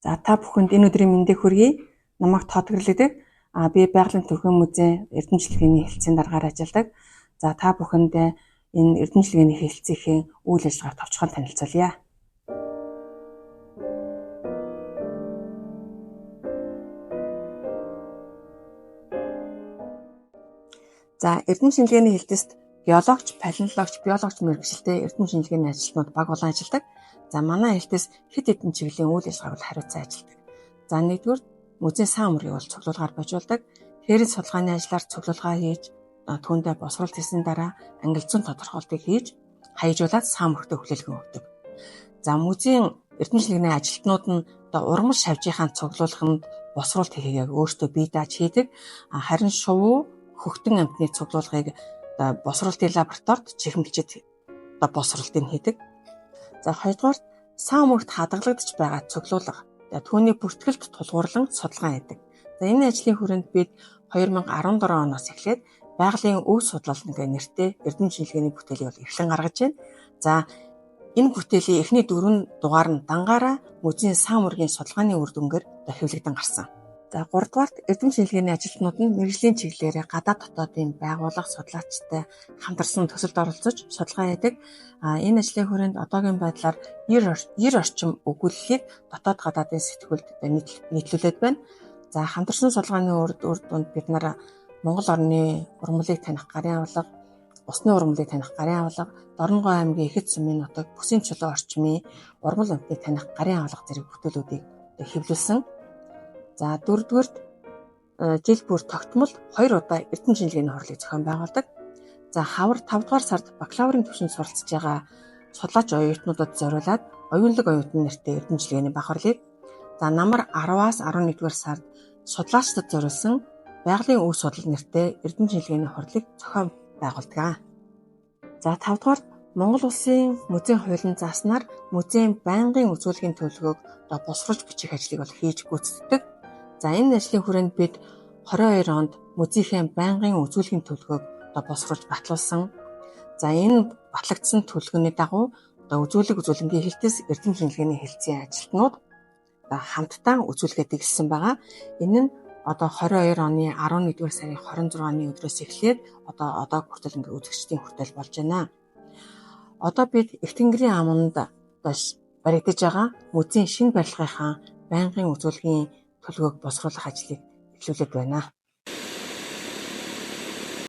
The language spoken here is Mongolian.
За та бүхэнд энэ өдрийн мэндийг хүргэе. Намайг Тодгорлодог. Би Байгалийн төвхөн музей эрдэмчлэгээний хэлтсийн даргаар ажилладаг. За та бүхэнд энэ эрдэмчлэгээний хэлтсийн үйл ажиллагааг товчхон танилцуулъя. За эрдэм шинжилгээний хэлтэст геологч, палеонтологч, биологч мэргэжилтэй эрдэм шинжилгээний ажилтнууд баг улаан ажилладаг. За манай хэлтэс хэд хэдэн чиглэлийн үйл ажиллагааг хариуцсан ажилладаг. За нэгдүгээр музейн сан өмөрийг бол цуглуулгаар божуулдаг. Хээрийн судалгааны ажлаар цуглуулгаа хийж, түүндээ босролт хийсний дараа ангил зүйн тодорхойлтыг хийж, хаяжуулаад сан өмөртөө хүлээлгэн өгдөг. За музейн эрдэм шинжилгээний ажилтнууд нь ургамал шавжийнхаа цуглуулганд босролт хийхийг өөртөө бие дааж хийдэг. Харин шувуу хөхтөн амьтны цуглуулгыг босролтын лабораторид чихэмлжид босролтыг хийдэг. За хоёрдугаар сан өмөрт хадгалагдж байгаа цуглуулга түүний бүртгэлд тулгуурлан судалгаа хийдэг. За энэ ажлын хүрээнд бид 2017 оноос эхлээд байгалийн өв судлал нэртэй эрдэм шинжилгээний бүтээлийг бол эхлэн гаргаж байна. За энэ бүтээлийн эхний 4 дугаар нь дангаараа музейн сан өмөргийн судалгааны үр дүнгээр хэвлэгдэн гарсан. За 3 дугаарт эрдэм шинжилгээний ажилтнууд нь мэргэжлийн чиглэлээр гадаад дотоодын байгууллага судлаачтай хамтарсан төсөлд оролцож судалгаа хийдэг. Энэ ажлын хүрээнд одоогийн байдлаар 90 орчим өгүүллийг дотоод гадаадын сэтгүүлд нийтлүүлээд байна. За хамтарсан судалгааны үр дүнд бид нар Монгол орны ургамлыг таних гарын авлага, усны ургамлыг таних гарын авлага, Дорногов аймгийн Ихэд Сумын нутаг Бүсийн Чулуу орчмын ургамал амьтныг таних гарын авлага зэрэг бүтээлүүдийг хэвлүүлсэн. За дөрөвдүгээрт жил бүр тогтмол 2 удаа эрдэм шинжилгээний хурлыг зохион байгуулдаг. За хавар 5 дугаар сард бакалаврын түвшинд суралцж байгаа судлаач оюутнуудад зориулаад оюунлаг оюутан нэртэй эрдэм шинжилгээний бахарлыг, за намар 10-аас 11-р сард судлаачдад зориулсан байгалийн өв судлал нэртэй эрдэм шинжилгээний хурлыг зохион байгуулдаг. За 5 дугаар Монгол Улсын музейн хуулийн зааснаар музейн байнгын үзүүлгийн төлөвлөгөөг босруулж бичих ажлыг бол хийж гүйцэтгэдэг. За энэ ажлын хүрээнд бид 22 онд музейн байнгын үзүүлгийн төлөвлөгөөг босруулж батлуулсан. За энэ батлагдсан төлөвлөгөөний дагуу үзүүлэнгийн хэлтэс эрдэм шинжилгээний хэлтсийн ажилтнууд хамтдаа үзүүлгээд дэглэсэн байгаа. Энэ нь 22 оны 11-р сарын 26-ны өдрөөс эхлээд одоо хүртэл үзэгчдийн хүртэл болж байна. Одоо бид Их Тэнгэрийн аманд баригдаж байгаа музейн шинэ барилгынхаа байнгын үзүүлгийн төлөвлөгөөг босруулах ажлыг эхлүүлээд байна.